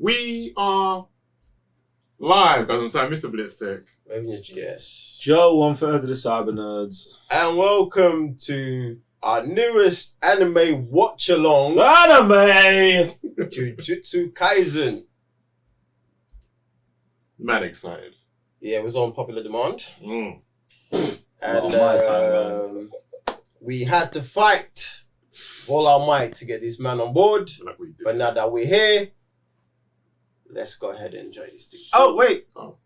We are live, guys. I'm sorry, Mr. Blitz Tech. Yes. Joe, 1/3 of the Cyber Nerds. And welcome to our newest anime watch-along. Anime! Jujutsu Kaisen. Mad excited. Yeah, it was on popular demand. Mm. And Not on my time, man. we had to fight all our might to get this man on board. Like we did. But now that we're here, let's go ahead and enjoy this thing. Oh, wait. Oh.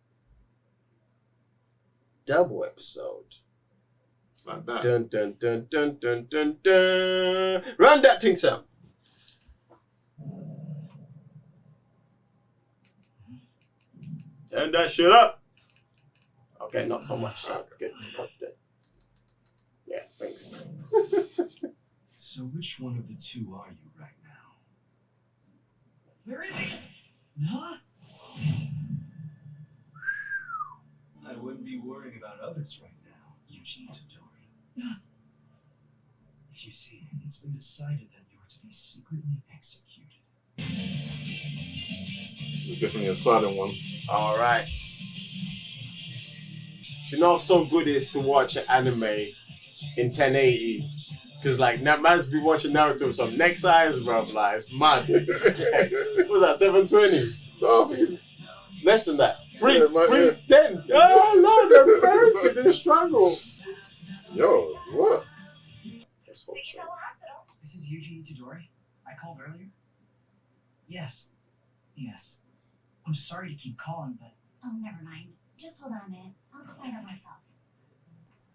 Double episode. Like that. Dun, dun, dun, dun, dun, dun, dun. Run that thing, Sam. Turn that shit up. Okay, not so much. Good. Yeah, thanks. So which one of the two are you right now? Where is he? Huh? I wouldn't be worrying about others right now, Yuuji Itadori. You see, it's been decided that you're to be secretly executed. It's definitely a silent one. All right. You know how so good it is to watch an anime in 1080? Because, like, man's be watching Naruto with some neck size, bro. Like, it's mad. What was that, 720? Oh, I think it's- Less than that. 10. Oh, Lord, the mercy, the struggle. Yo, what? Let's hope so. This is Yuuji Itadori. I called earlier. Yes. I'm sorry to keep calling, but... Oh, never mind. Just hold on a minute. I'll go find out myself.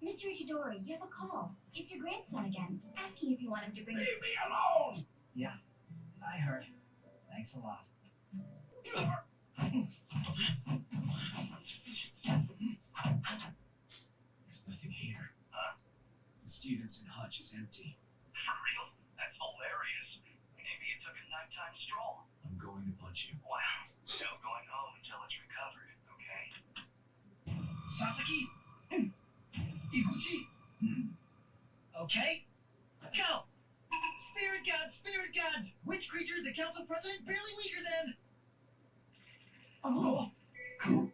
Mr. Itadori, you have a call. It's your grandson again, asking if you want him to bring... Leave me alone! Yeah, I heard. Thanks a lot. There's nothing here. The Stevenson hutch is empty. For real? That's hilarious. Maybe it took a nighttime stroll. I'm going to punch you. Wow. No going home until it's recovered, okay? Sasaki? Iguchi? Okay? Go! Spirit gods! Which creature is the council president barely weaker than? Oh. Cool.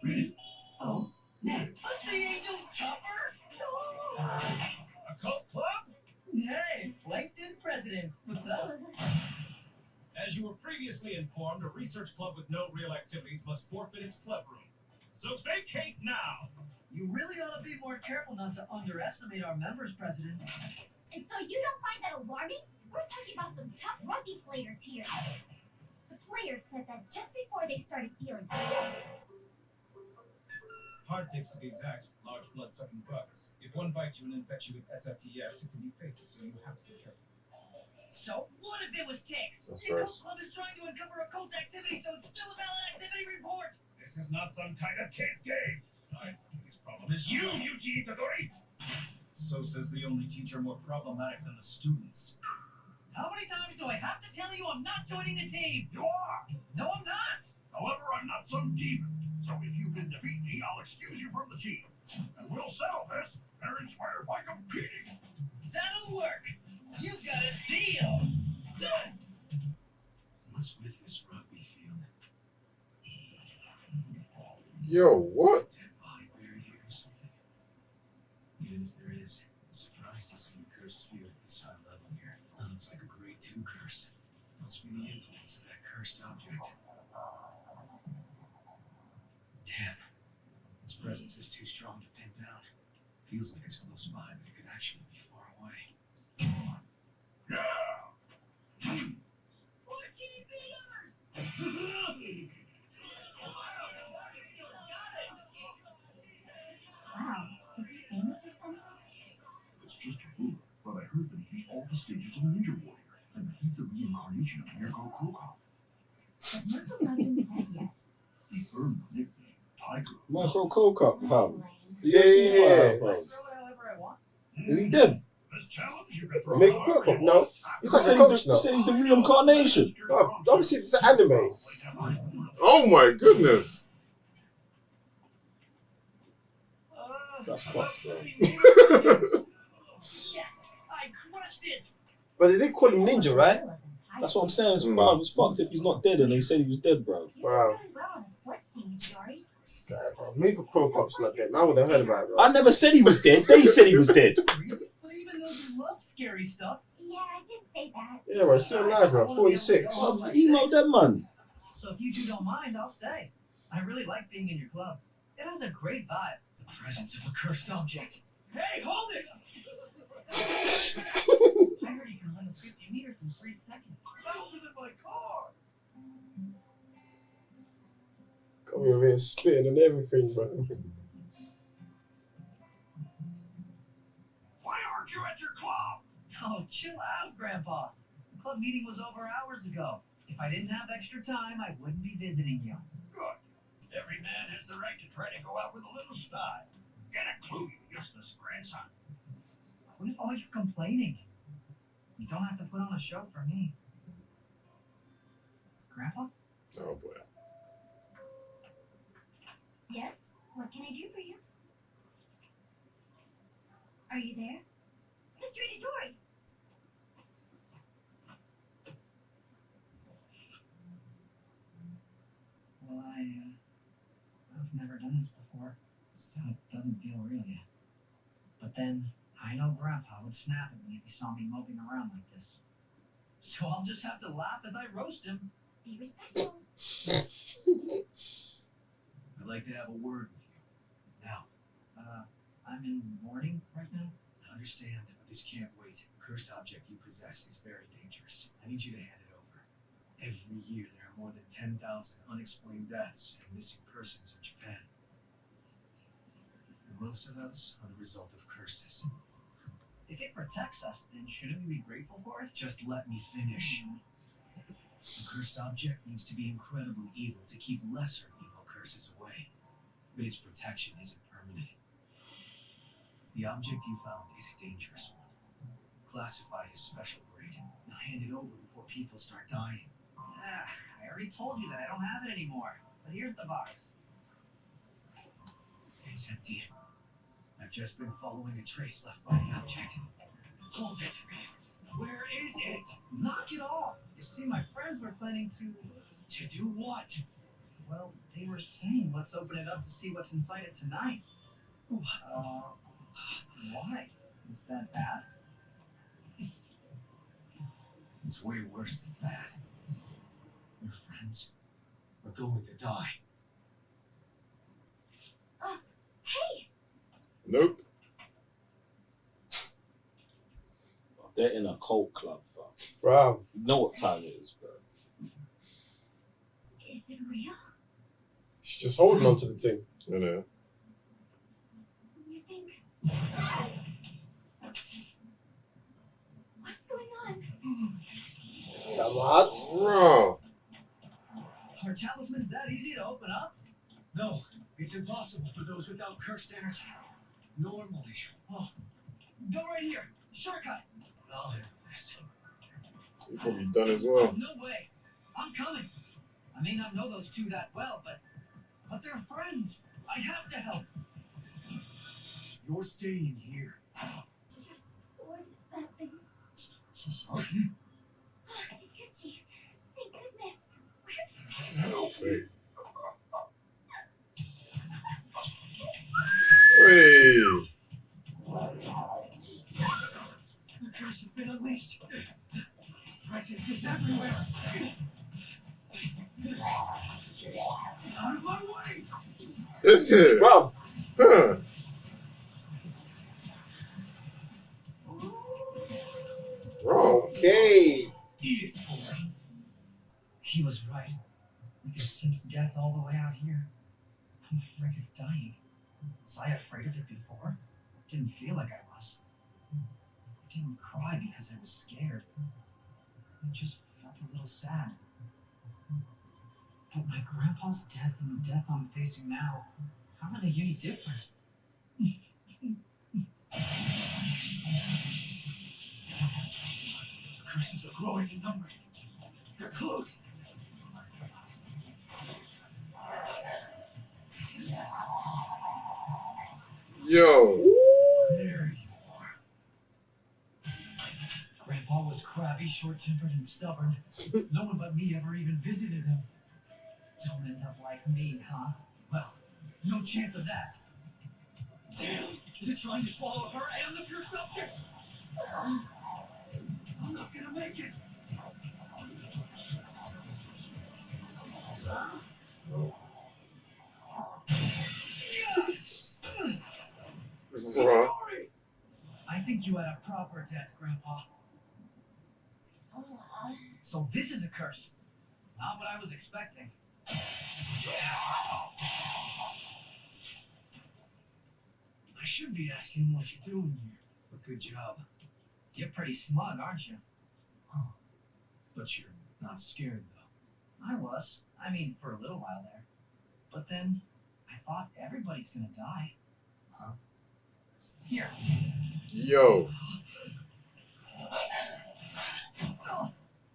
Ready? Oh. Now. A sea angel's tougher? Occult club? Hey, Plankton president. What's up? As you were previously informed, a research club with no real activities must forfeit its club room. So vacate now! You really ought to be more careful not to underestimate our members, President. And so you don't find that alarming? We're talking about some tough rugby players here. The players said that just before they started feeling sick. Hard ticks to be exact, large blood-sucking bugs. If one bites you and infects you with SFTS, it can be fatal, so you have to be careful. So what if it was ticks? That's The Occult first. Club is trying to uncover occult activity, so it's still a valid activity report. This is not some kind of kid's game! Besides, the biggest problem is you, Yuuji Itadori! So says the only teacher more problematic than the students. How many times do I have to tell you I'm not joining the team? You are! No, I'm not. However, I'm not some demon, so if you can defeat me, I'll excuse you from the team. And we'll settle this. They're inspired by competing. That'll work. You've got a deal. What's with this rugby field? Yo, what? Dead body buried here or something? Even if there is, I'm surprised to see a cursed spirit at this high level here. That looks like a grade 2 curse. Must be the influence of that cursed object. Damn. Its presence is too strong to pin down. Feels like it's close by, but it could actually be far away. Yeah! 14 meters! Wow, is he famous or something? It's just a rumor, but I heard that he beat all the stages of Ninja Warrior, and that he's the reincarnation of Mirko Krokop. But Mirko's not even dead yet. He earned the nickname Tiger. Michael Kokop, That's fam. lame. The UFC Yeah. fighter, fam. Throw it however I want. Is he dead? This challenge you can throw Make however Krokop, you no. want. You He's a said coach he's the, now. you said he's the reincarnation. Obviously, it's an anime. Oh my goodness. That's fucked, bro. Yes, I crushed smashed it. But they did call him Ninja, right? That's what I'm saying. Bro, it's fucked if he's not dead and they said he was dead, bro. You Wow. did really well on a sports team, Itadori. This guy, bro. Maybe Crow Cop's not dead. I would have heard about it, bro. I never said he was dead. They said he was dead. But even though you love scary stuff, Yeah, I did say that. Yeah, bro. Still alive, bro. 46. Email them, man. so if you two don't mind, I'll stay. I really like being in your club. It has a great vibe. The presence of a cursed object. Hey, hold it! I heard you can run 50 meters in 3 seconds. Faster than my car! Come over here spitting and everything, bro. Why aren't you at your club? Oh, chill out, Grandpa. The club meeting was over hours ago. If I didn't have extra time, I wouldn't be visiting you. Good. Every man has the right to try to go out with a little style. Get a clue, you useless grandson. Quit all your complaining. You don't have to put on a show for me. Grandpa? Oh boy. Yes? What can I do for you? Are you there? Mr. Itadori! Well, I've never done this before, so it doesn't feel real yet. But then, I know Grandpa would snap at me if he saw me moping around like this. So I'll just have to laugh as I roast him. Be respectful. I'd like to have a word with you. Now, I'm in mourning right now. I understand, but this can't wait. The cursed object you possess is very dangerous. I need you to hand it over. Every year there are more than 10,000 unexplained deaths and missing persons in Japan. And most of those are the result of curses. If it protects us, then shouldn't we be grateful for it? Just let me finish. The cursed object needs to be incredibly evil to keep lesser evil curses away. But its protection isn't permanent. The object you found is a dangerous one. Classified as special grade. Now hand it over before people start dying. I already told you that I don't have it anymore. But here's the box. It's empty. I've just been following a trace left by the object. Hold it. Where is it? Knock it off! You see, my friends were planning to... To do what? Well, they were saying let's open it up to see what's inside it tonight. Why? Is that bad? It's way worse than bad. Your friends are going to die. Hey! Nope. They're in a cult club, fam. Bro. You know what time it is, bro. Is it real? She's just holding on to the thing. You know. You think... What's going on? That what? Bro. Are talismans that easy to open up? No, it's impossible for those without cursed energy. Normally. Oh, go right here. Shortcut. I'll handle this. You're probably done as well. No way. I'm coming. I may not know those two that well, but they're friends. I have to help. You're staying here. Just... what is that thing? Sasaki? Ikuchi. Thank goodness. Help me. Hey. The curse has been unleashed. His presence is everywhere. Out of my way! That's it. Bro. Huh. Bro. Okay. Eat it, boy. He was right. We can sense death all the way out here. I'm afraid of dying. Was I afraid of it before? Didn't feel like I was. I didn't cry because I was scared. I just felt a little sad. But my grandpa's death and the death I'm facing now, how are they any different? The curses are growing in number. They're close. Yo. There you are. was crabby, short-tempered, and stubborn. No one but me ever even visited him. Don't end up like me, huh? Well, no chance of that. Damn! Is it trying to swallow her and the cursed object? I'm not gonna make it. Itadori! I think you had a proper death, Grandpa. So this is a curse. Not what I was expecting. I should be asking what you're doing here, but good job. You're pretty smug, aren't you? Oh, but you're not scared, though. I was. I mean, for a little while there. But then, I thought everybody's gonna die. Huh? Here. Yo.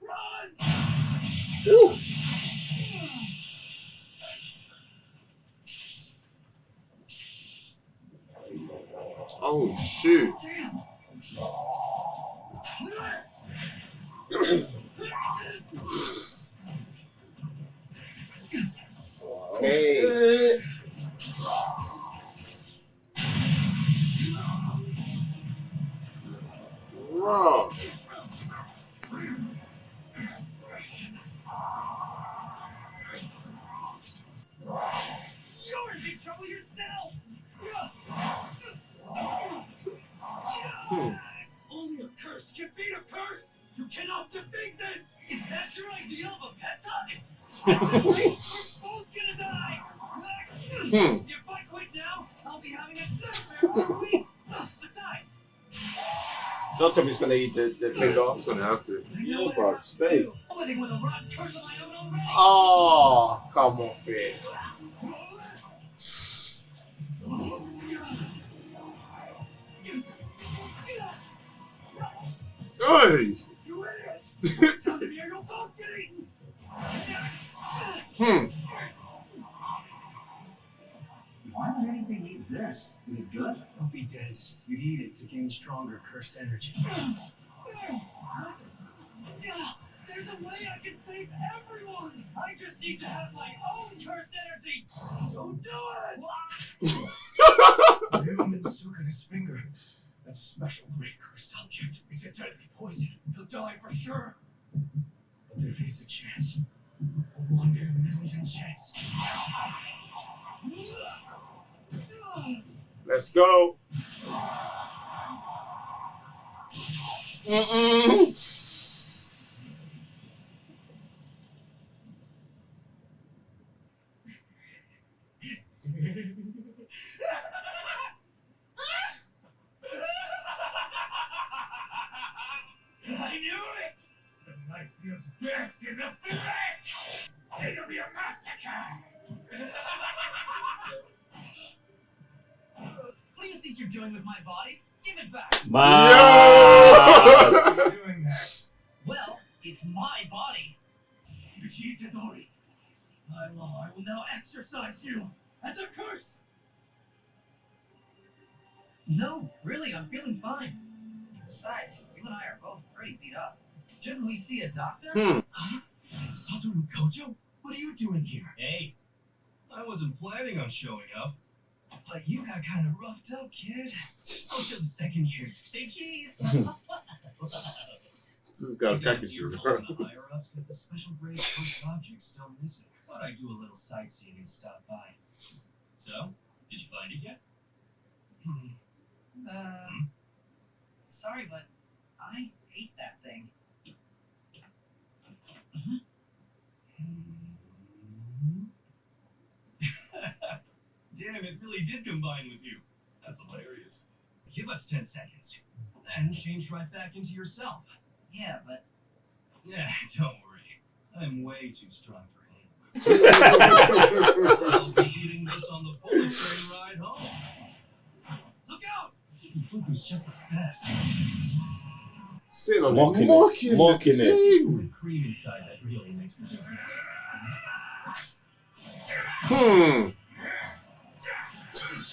Run! Woo. Oh shoot. Damn! Hey. Wow. You're in big trouble yourself! Only a curse can beat a curse! You cannot defeat this! Is that your idea of a pet talk? We're both gonna die! If I quit now, I'll be having a nightmare for weeks! Besides, Don't tell me he's gonna eat the finger. He's gonna have to. I know Yeah, what bro, I have to stay. do. I'm living with a rotten curse of my own already! Oh, come off it. Hey. You idiot! Tell me or you'll both get eaten! Why would anything eat this? Is it good? Don't be dense. You eat it to gain stronger cursed energy. There's a way I can save everyone! I just need to have my own cursed energy! Don't do it! Ryoumen Sakuna's finger. That's a special great cursed object. It's a deadly poison. He'll die for sure. But there is a chance. A 1 in a million chance. Let's go. I knew it! The night feels best in the flesh! It'll be a massacre! What do you think you're doing with my body? Give it back! Yo! What's doing that? Well, it's my body. Yuuji Itadori, by law, I will now exorcise you as a curse! No, really, I'm feeling fine. Besides, you and I are both pretty beat up. Shouldn't we see a doctor? Huh? Satoru Gojou? What are you doing here? Hey, I wasn't planning on showing up. But you got kind of roughed up, kid. I'll show the second years. Say cheese! This guy's khaki shirt, bro. The higher ups because the special grade cursed object's still missing. Thought I'd do a little sightseeing and stop by. So, did you find it yet? Sorry, but I ate that thing. Damn, it really did combine with you. That's hilarious. Give us 10 seconds. Then change right back into yourself. Yeah, but Yeah, don't worry. I'm way too strong for him. I'll be eating this on the bullet train ride home. look out! Fuku's just the best. Sit on Mocking it. it. Mocking it. It's the cream inside that really makes the difference.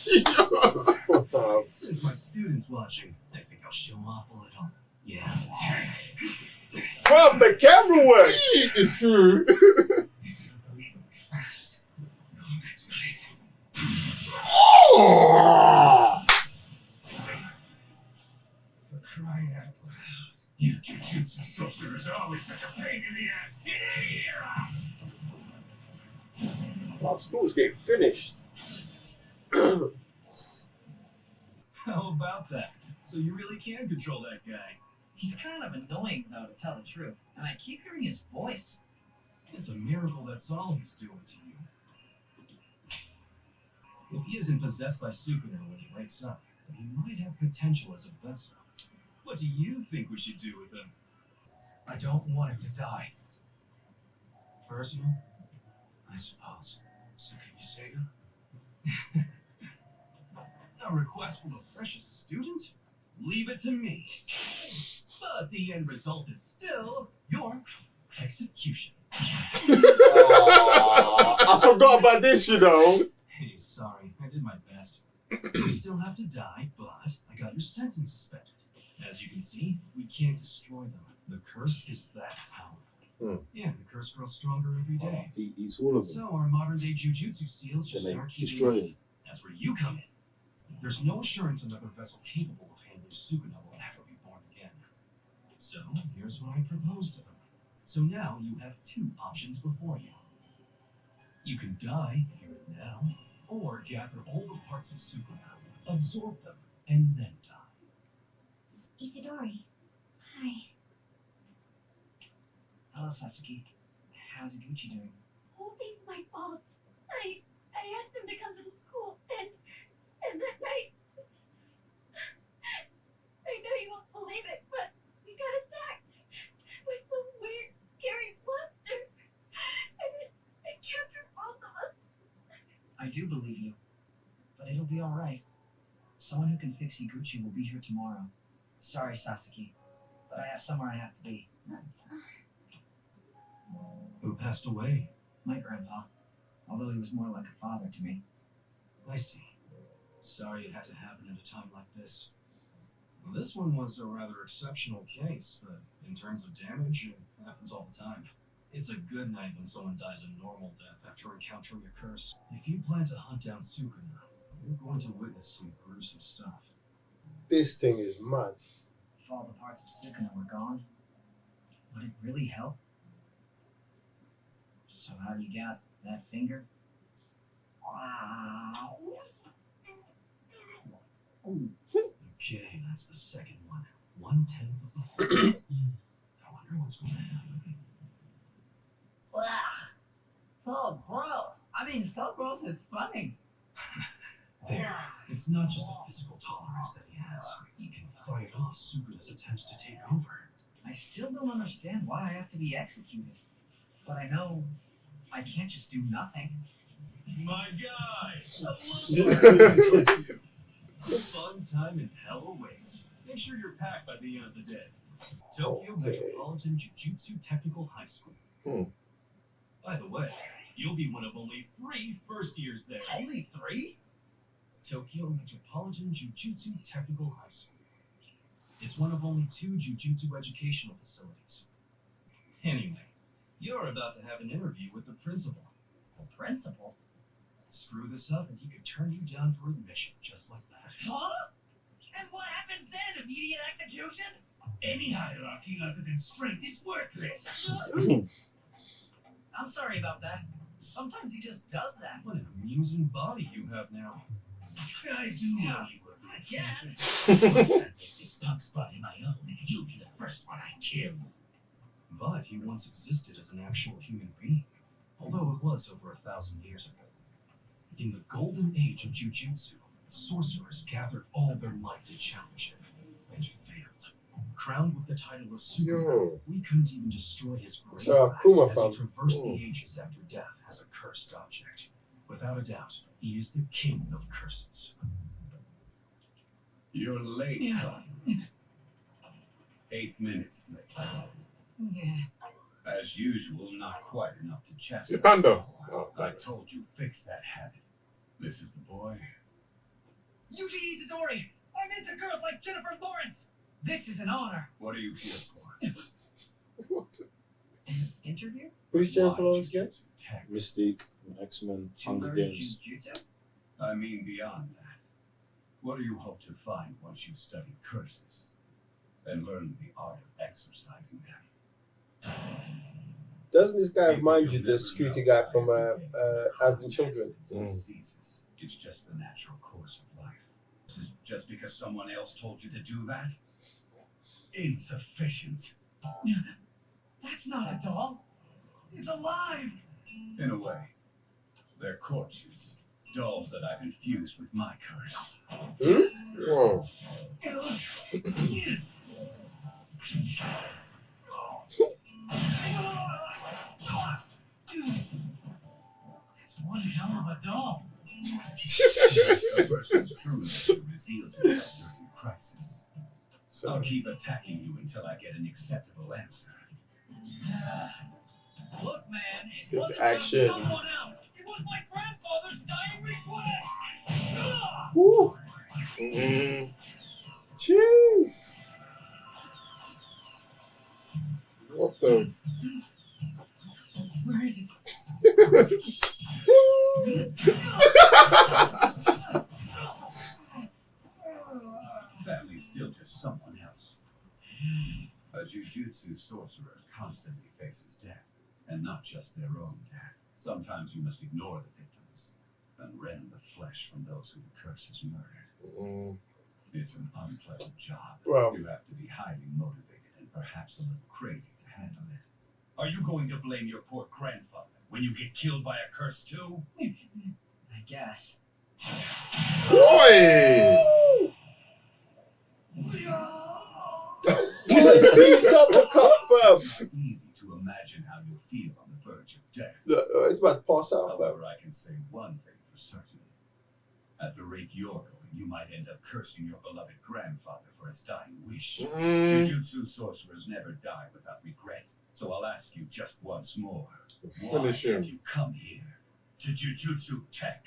Yo. Since my student's watching, I think I'll show off a little. Yeah. Bro, the camera work. It's true. He's unbelievably fast. No, that's not it. Oh! For crying out loud. You Jujutsu sorcerers are always such a pain in the ass. Get in here! Oh, school's getting finished. How about that? So you really can control that guy. He's kind of annoying, though, to tell the truth. And I keep hearing his voice. It's a miracle that's all he's doing to you. If he isn't possessed by Sukuna when he wakes up, then he might have potential as a vessel. What do you think we should do with him? I don't want him to die. Personal? I suppose. So can you save him? A request from a precious student? Leave it to me. But the end result is still your execution. I forgot about this, you know. Hey, sorry, I did my best. You still have to die, but I got your sentence suspended. As you can see, we can't destroy them. The curse is that powerful. Yeah, the curse grows stronger every day. He eats all of them. So our modern-day Jujutsu seals just Then they start keeping destroy him. That's where you come in. There's no assurance another vessel capable of handling Sukuna will ever be born again. So here's what I propose to them. So now you have two options before you. You can die here and now, or gather all the parts of Sukuna, absorb them, and then die. Itadori. Hi. Hello, Sasuke. How's Iguchi doing? The whole thing's my fault. I asked him to come to the school, and that night, I know you won't believe it, but we got attacked by some weird, scary monster, and it captured both of us. I do believe you. But it'll be alright. Someone who can fix Iguchi will be here tomorrow. Sorry, Sasuke, but I have somewhere I have to be. Who passed away? My grandpa. Although he was more like a father to me. I see. Sorry it had to happen at a time like this. Well, this one was a rather exceptional case, but in terms of damage, it happens all the time. It's a good night when someone dies a normal death after encountering a curse. If you plan to hunt down Sukuna, you're going to witness some gruesome stuff. This thing is mad. If all the parts of Sukuna were gone, would it really help? So how do you get that finger? Wow. Okay, that's the second one. 1/10 of the whole. I wonder what's going to happen. Ugh. So gross. I mean, so gross is funny. There. It's not just a physical tolerance that he has. He can fight off Sukuna's attempts to take over. I still don't understand why I have to be executed. But I know I can't just do nothing. My guy! Fun time in hell awaits. Make sure you're packed by the end of the day. Tokyo Metropolitan Jujutsu Technical High School. By the way, you'll be one of only 3 first years there. Only 3? Tokyo Metropolitan Jujutsu Technical High School. It's one of only 2 Jujutsu educational facilities. Anyway, you're about to have an interview with the principal. The principal? Screw this up and he could turn you down for admission, just like that. Huh? And what happens then? Immediate execution? Any hierarchy other than strength is worthless. I'm sorry about that. Sometimes he just does that. What an amusing body you have now. I do know you were good. Again? Once I make this punk's body my own, you'll be the first one I kill. But he once existed as an actual human being, although it was over 1,000 years ago. In the golden age of Jujutsu, sorcerers gathered all their might to challenge him, and failed. Crowned with the title of Sukuna, we couldn't even destroy his great So, class Akuma as fam. he traversed the ages after death as a cursed object. Without a doubt, he is the king of curses. You're late, son. 8 minutes late. Yeah. As usual, not quite enough to chastise. Yeah, Panda. you. Oh, I told you fix that habit. This is the boy. Yuuji Itadori! I'm into girls like Jennifer Lawrence! This is an honor. What are you here for? interview? Who's Jennifer Lawrence again? Jujutsu Tech. Mystique from X-Men, To Hunger learn Games. Jujutsu? I mean beyond that. What do you hope to find once you've studied curses and learned the art of exorcising them? Doesn't this guy Maybe remind you you'll of the never security know guy how from every day to Having Children? accidents and diseases. It's just the natural course of life. This is just because someone else told you to do that? Insufficient. That's not a doll. It's alive. In a way. They're corpses. Dolls that I've infused with my curse. Whoa. That's one hell of a doll. A person's true nature reveals itself during a crisis. I'll keep attacking you until I get an acceptable answer. Look, man, Let's it get wasn't to action. just someone else. It was my grandfather's dying request. Woo. Jeez. What the? Where is it? Family's still just someone else. A Jujutsu sorcerer constantly faces death, and not just their own death. Sometimes you must ignore the victims and rend the flesh from those who the curse has murdered. It's an unpleasant job. Well, You have to be highly motivated and perhaps a little crazy to handle it. Are you going to blame your poor grandfather when you get killed by a curse too? I guess. Boy! Peace up the cup, fam. It's not easy to imagine how you'll feel on the verge of death. Look, it's about to pass out, fam. However, I can say one thing for certain. At the rate you're going, you might end up cursing your beloved grandfather for his dying wish. Jujutsu sorcerers never die without regret. So I'll ask you just once more. Why Finish him. have you come here to Jujutsu Tech?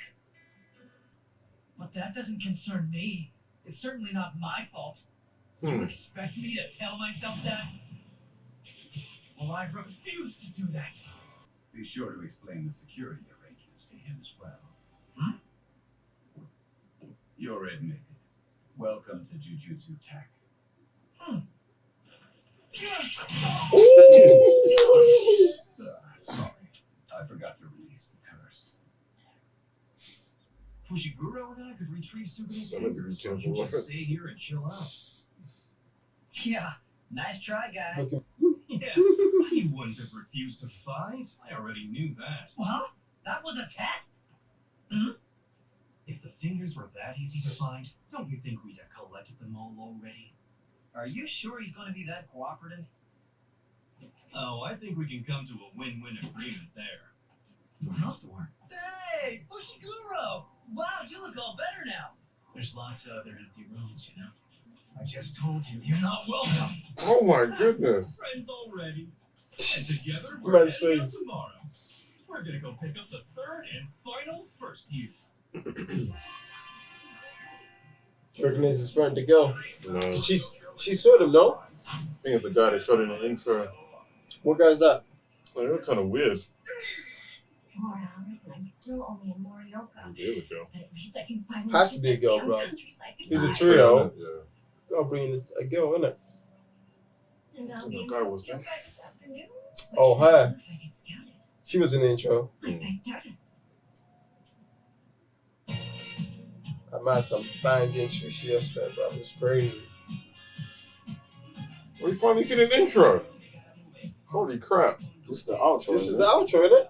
But that doesn't concern me. It's certainly not my fault. You expect me to tell myself that? Well, I refuse to do that. Be sure to explain the security arrangements to him as well. You're admitted. Welcome to Jujutsu Tech. Sorry, I forgot to release the curse. Fushiguro and I could retrieve Sukuna's Some of the fingers, so you gentle can just reference. stay here and chill out. Yeah, nice try, guy. Okay. Yeah, you wouldn't have refused to fight. I already knew that. What? That was a test? If the fingers were that easy to find, don't you think we'd have collected them all already? Are you sure he's going to be that cooperative? Oh, I think we can come to a win-win agreement there. The next door. Hey, Fushiguro! Wow, you look all better now. There's lots of other empty rooms, you know. I just told you, you're not welcome. Oh my goodness. Friends already. And together, we're Man's heading out face. tomorrow. We're gonna go pick up the third and final first year. You reckon it's his friend, the girl? No. She saw them, no? I think it's the guy that shot in the intro. What guy's that? Like, that's kind of weird. 4 hours and I'm still only in Morioka. There we go. But at least I can finally Has to see be a that girl, damn bro. countryside He's a goodbye. trio. Yeah. Gotta bring in a girl, innit? And I'll What be in guy was Tokyo that? by this afternoon. Oh, But her. if I get scouted, She was in the intro. like by Stardust. I had some banging sushi yesterday, bro. It was crazy. We finally seen an intro. Holy crap. This is the outro. This is isn't the it? outro, innit?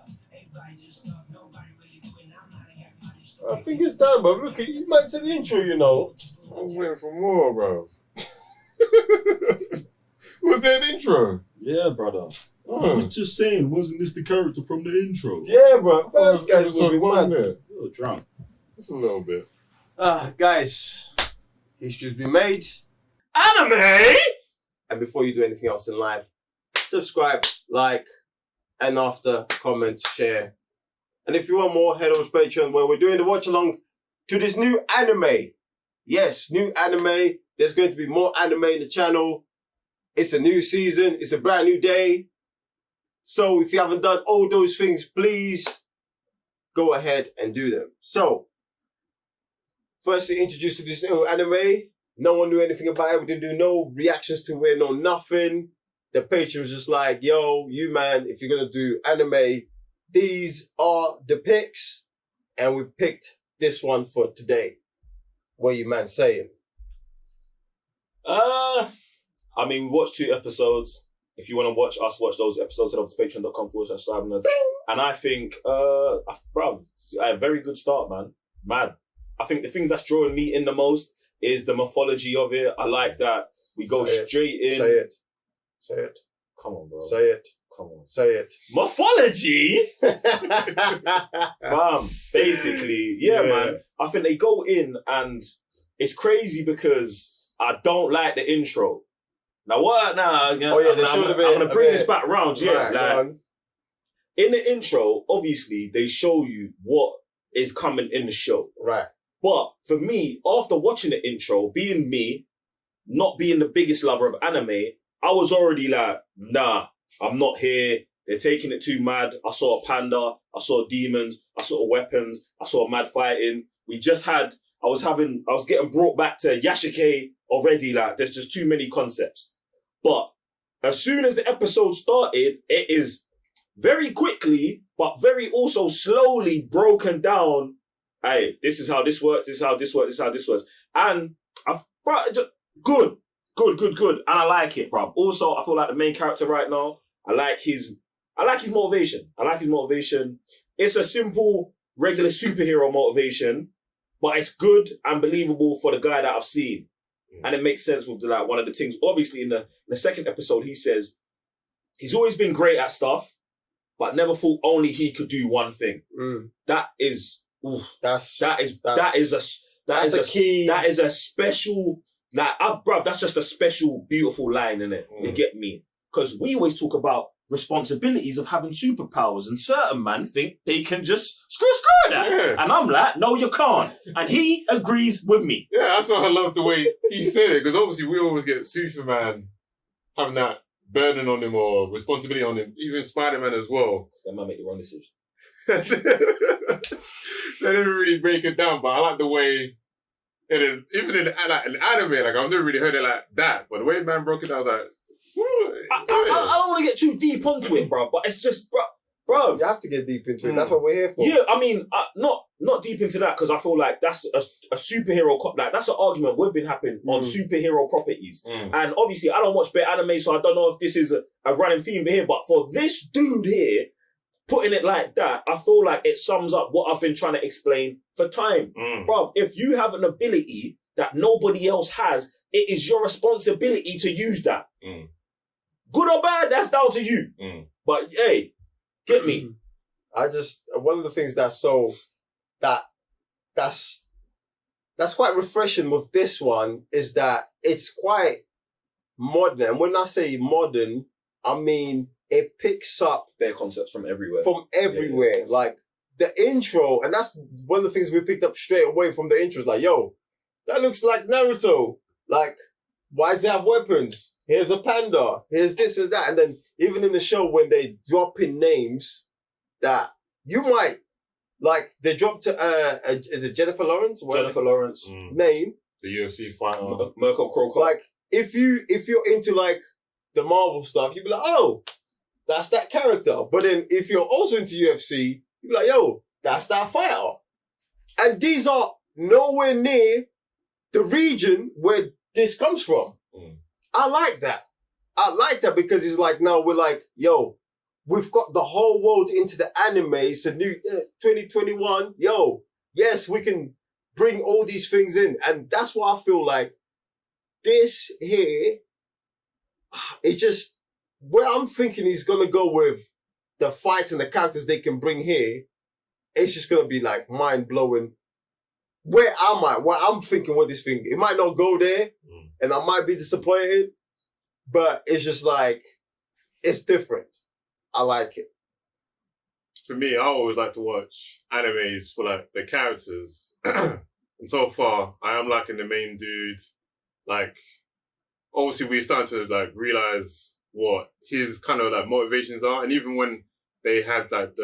I think it's done, bro. Look, you might say the intro, you know. I was waiting for more, bro. Was there an intro? Yeah, brother. I Oh. was just saying, wasn't this the character from the intro? Yeah, bro. Man, this guy's Episode moving one mad. there. You're drunk. Just a little bit. Guys, history's been made. Anime! And before you do anything else in life, subscribe, like, and after, comment, share. And if you want more, head over to Patreon where we're doing the watch along to this new anime. Yes, new anime. There's going to be more anime in the channel. It's a new season. It's a brand new day. So if you haven't done all those things, please go ahead and do them. So, firstly introduced to this new anime. No one knew anything about it. We didn't do no reactions to it, no nothing. The patron was just like, yo, you man, if you're going to do anime, these are the picks. And we picked this one for today. What you man saying? I mean, we watched 2 episodes. If you want to watch us watch those episodes, head over to patreon.com/cybernerds. And I think, bro, a very good start, man. Mad. I think the things that's drawing me in the most is the mythology of it. I like that we go straight in. Say it. Say it. Come on, bro. Say it. Come on. Say it. Mythology? Fam, basically, yeah, man. I think they go in and it's crazy because I don't like the intro. Now what? Now, I'm going to bring this back round. Yeah, right, in the intro, obviously, they show you what is coming in the show. Right. But for me, after watching the intro, being me, not being the biggest lover of anime, I was already like, nah, I'm not here. They're taking it too mad. I saw a panda. I saw demons. I saw weapons. I saw mad fighting. I was getting brought back to Yashike already. Like, there's just too many concepts. But as soon as the episode started, it is very quickly, but very also slowly broken down. Hey, this is how this works. This is how this works. This is how this works. And good. And I like it, bro. Also, I feel like the main character right now, I like his motivation. It's a simple, regular superhero motivation, but it's good and believable for the guy that I've seen. And it makes sense with one of the things. Obviously, in the second episode, he says he's always been great at stuff, but never thought only he could do one thing. That is a special. That's just a special, beautiful line, innit? You get me? Because we always talk about responsibilities of having superpowers, and certain man think they can just screw that. Yeah. And I'm like, no, you can't. And he agrees with me. Yeah, that's why I love the way he said it, because obviously we always get Superman having that burden on him or responsibility on him, even Spider-Man as well. Because that might make the wrong decision. They didn't really break it down, but I like the way, even in an anime, like I've never really heard it like that, but the way man broke it down, I was like, I don't want to get too deep onto it, bro, but it's just, bro. You have to get deep into it. That's what we're here for. Yeah, I mean, not deep into that, because I feel like that's a superhero, that's an argument we've been having on superhero properties. And obviously, I don't watch better anime, so I don't know if this is a running theme here, but for this dude here, putting it like that, I feel like it sums up what I've been trying to explain for time. Bro, if you have an ability that nobody else has, it is your responsibility to use that. Good or bad, that's down to you. But hey, get me. One of the things that's quite refreshing with this one is that it's quite modern. And when I say modern, I mean it picks up their concepts from everywhere. Yeah. Like the intro, and that's one of the things we picked up straight away from the intro. Is like, yo, that looks like Naruto. Like, why does it have weapons? Here's a panda. Here's this and that. And then even in the show, when they drop in names that you might, like, they dropped is it Jennifer Lawrence? Jennifer Lawrence. Name. The UFC fighter. Mirko Crocop. Like, if you're into, like, the Marvel stuff, you'd be like, oh, that's that character. But then if you're also into UFC, you'd be like, yo, that's that fighter. And these are nowhere near the region where this comes from. I like that because it's like, now we're like, yo, we've got the whole world into the anime. It's a new 2021. Yo, yes, we can bring all these things in. And that's what I feel like this here, it's just where I'm thinking he's going to go with the fights and the characters they can bring here. It's just going to be like mind blowing. Where I'm thinking with this thing, it might not go there and I might be disappointed, but it's just like, it's different. I like it. For me, I always like to watch animes for like the characters. And so far, I am liking the main dude. Like, obviously we're starting to like realize what his kind of like motivations are. And even when they had like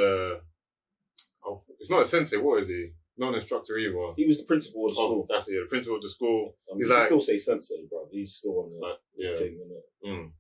it's not a sensei, what is he? Not an instructor either. He was the principal of the school. That's it, the principal of the school. You can still say sensei, bro. He's still on the team, isn't it?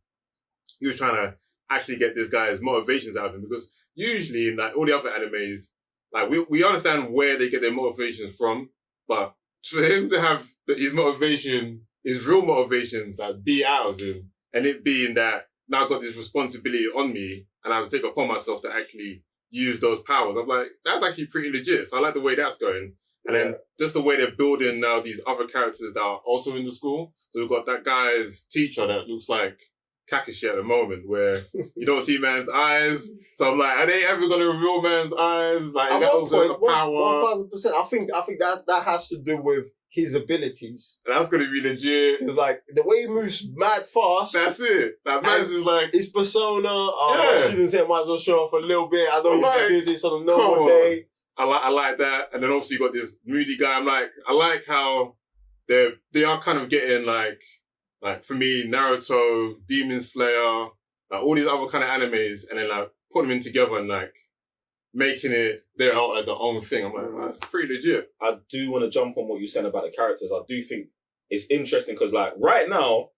He was trying to actually get this guy's motivations out of him, because usually in like all the other animes, like we understand where they get their motivations from, but for him to have his motivation, his real motivations, like be out of him, and it being that now I've got this responsibility on me, and I have to take upon myself to actually use those powers. I'm like, that's actually pretty legit. So I like the way that's going. And then just the way they're building now these other characters that are also in the school. So we've got that guy's teacher that looks like Kakashi at the moment, where you don't see man's eyes. So I'm like, are they ever going to reveal man's eyes? Like, is that also a power? 1000%. I think that has to do with his abilities. And that's going to be legit. Because like the way he moves mad fast. That's it. That man's is like his persona. I shouldn't say might as well show off a little bit. I don't usually do this on a normal day. I like that. And then obviously you got this moody guy. I'm like, I like how they are kind of getting like for me, Naruto, Demon Slayer, like all these other kind of animes, and then like putting them in together and like making it their own thing. I'm like, oh, that's pretty legit. I do want to jump on what you said about the characters. I do think it's interesting because like right now,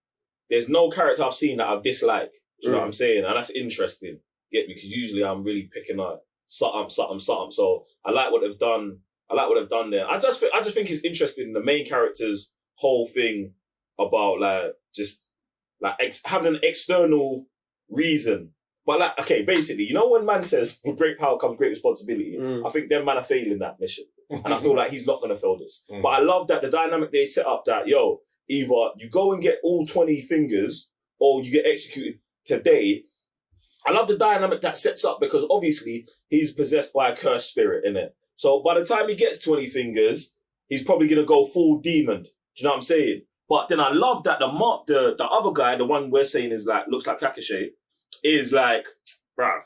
there's no character I've seen that I've disliked. Do you know what I'm saying? And that's interesting. Get me? Because usually I'm really picking up something. So I like what they've done. There. I just think it's interesting, the main character's whole thing about like just like having an external reason. But like, okay, basically, you know when man says with great power comes great responsibility, I think them man are failing that mission. And I feel like he's not going to fail this. But I love that the dynamic they set up that, either you go and get all 20 fingers or you get executed today. I love the dynamic that sets up because obviously he's possessed by a cursed spirit, innit? So by the time he gets 20 fingers, he's probably going to go full demon. Do you know what I'm saying? But then I love that the other guy, the one we're saying is like, looks like Kakashi, is like, bruv,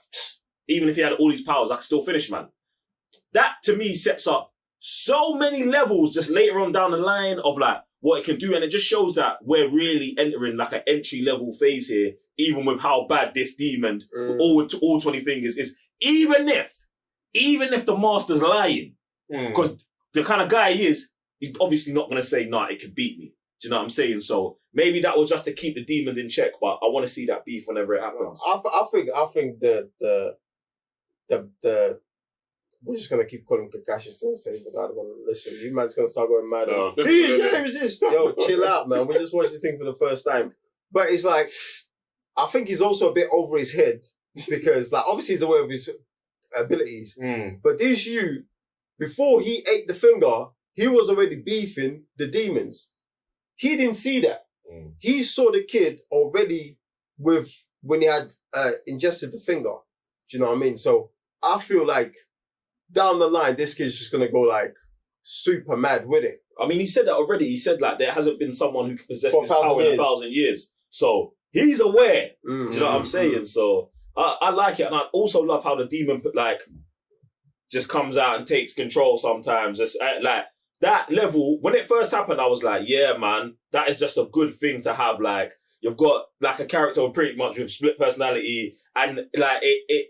even if he had all these powers, I could still finish, man. That to me sets up so many levels just later on down the line of like what it can do. And it just shows that we're really entering like an entry level phase here, even with how bad this demon, all 20 fingers is, even if the master's lying, because the kind of guy he is, he's obviously not going to say, nah, it can beat me. Do you know what I'm saying? So maybe that was just to keep the demon in check, but I want to see that beef whenever it happens. I think the we're just gonna keep calling Kakashi Sensei, but I don't want to listen. You man's gonna start going mad. Whose name is this? Yo, chill out, man. We just watched this thing for the first time, but it's like I think he's also a bit over his head because, like, obviously he's aware of his abilities, but this before he ate the finger, he was already beefing the demons. He didn't see that. He saw the kid already when he had ingested the finger. Do you know what I mean? So I feel like down the line, this kid's just gonna go like super mad with it. I mean, he said that already. He said like there hasn't been someone who can possess this power in 1,000 years. So he's aware. Do you know what I'm saying? So I like it, and I also love how the demon like just comes out and takes control sometimes. Just like. That level, when it first happened, I was like, yeah, man, that is just a good thing to have. Like, you've got like a character pretty much with split personality. And like, it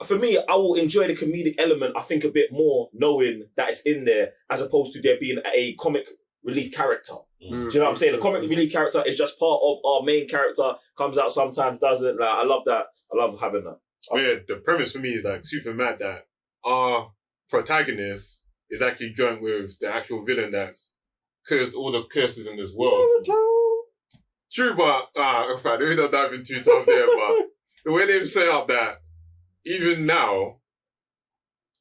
for me, I will enjoy the comedic element, I think, a bit more knowing that it's in there as opposed to there being a comic relief character. Do you know what I'm saying? The comic relief character is just part of our main character, comes out sometimes, doesn't. Like, I love that. I love having that. Yeah, the premise for me is like super mad that our protagonist is actually joined with the actual villain that's cursed all the curses in this world. True, but in fact, we don't dive into too tough there, but the way they've set up that even now,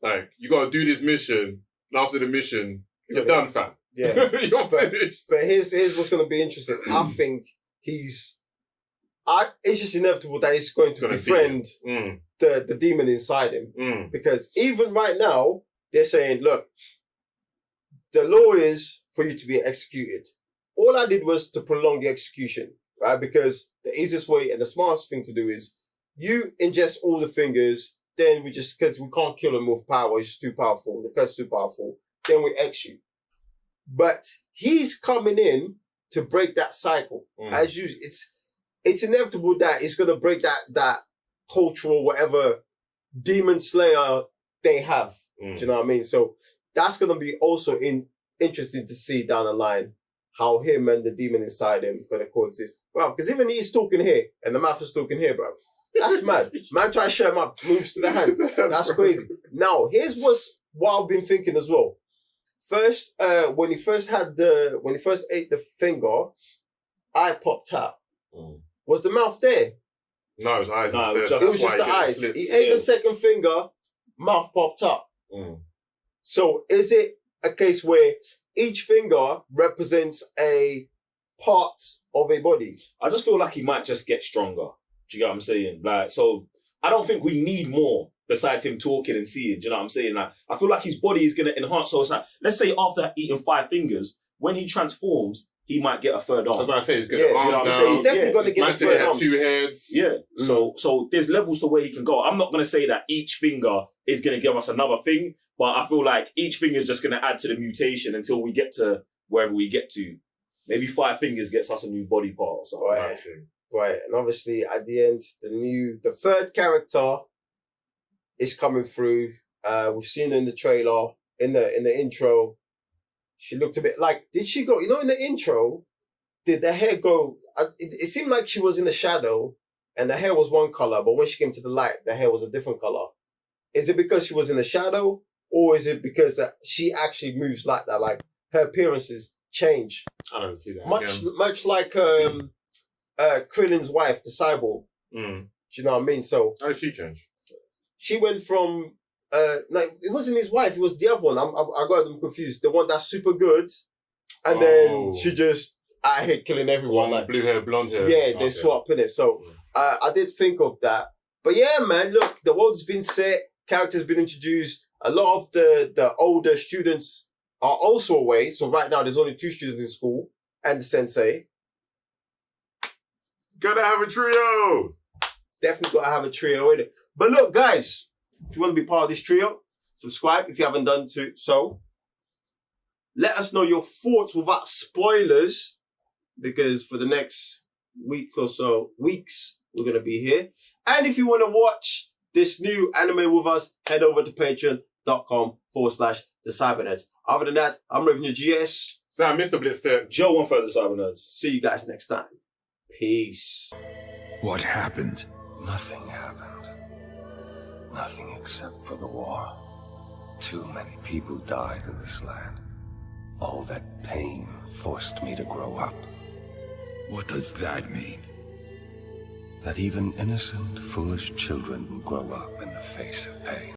like, you gotta do this mission, and after the mission, you're done, fam. Yeah. You're finished. But here's what's gonna be interesting. I think it's just inevitable that he's going to befriend the demon inside him. Because even right now, they're saying, look, the law is for you to be executed. All I did was to prolong the execution, right? Because the easiest way and the smartest thing to do is you ingest all the fingers, then because we can't kill him with power, he's just too powerful, the curse is too powerful, then we execute. But he's coming in to break that cycle. As usual, it's inevitable that it's going to break that cultural, whatever, demon slayer they have. Do you know what I mean? So that's going to be also interesting to see down the line how him and the demon inside him going to coexist. Bro, because even he's talking here and the mouth is talking here, bro. That's mad. Man try to shut him up, moves to the hand. That's crazy. Now, here's what I've been thinking as well. First, when he first ate the finger, eye popped out. Was the mouth there? No, it was eyes. No, it was It was just the eyes. He ate the second finger, mouth popped up. So is it a case where each finger represents a part of a body? I just feel like he might just get stronger. Do you get what I'm saying? Like, so I don't think we need more besides him talking and seeing. Do you know what I'm saying? Like, I feel like his body is going to enhance. So it's like, let's say after eating 5 fingers, when he transforms, he might get a third arm. I was about to say, he's going to arm down. He's definitely going to get a third arm. 2 heads. Yeah. So there's levels to where he can go. I'm not going to say that each finger is going to give us another thing, but I feel like each finger is just going to add to the mutation until we get to wherever we get to. Maybe 5 fingers gets us a new body part or something. Right. And obviously at the end, the third character is coming through. We've seen her in the trailer, in the intro. She looked a bit like, did she go, in the intro, did the hair go, it seemed like she was in the shadow and the hair was one color, but when she came to the light, the hair was a different color. Is it because she was in the shadow, or is it because she actually moves like that? Like her appearances change. I don't see that. Much like Krillin's wife, the cyborg. Do you know what I mean? So how did she change? She went from it wasn't his wife, it was the other one. I got them confused. The one that's super good, and then she just out here killing everyone. Like blue hair, blonde hair. Yeah, they swap in it. So I did think of that. But yeah, man, look, the world's been set, characters been introduced. A lot of the older students are also away. So right now there's only 2 students in school and the sensei. Gotta have a trio. Definitely gotta have a trio in it. But look, guys, if you want to be part of this trio, subscribe if you haven't done so. Let us know your thoughts without spoilers, because for the next weeks, we're going to be here. And if you want to watch this new anime with us, head over to patreon.com/thecybernerds. Other than that, I'm Revenue GS. Sam, Mr. Blitztech. Joe, one further Cybernerds. See you guys next time. Peace. What happened? Nothing happened. Nothing except for the war. Too many people died in this land. All that pain forced me to grow up. What does that mean? That even innocent, foolish children grow up in the face of pain.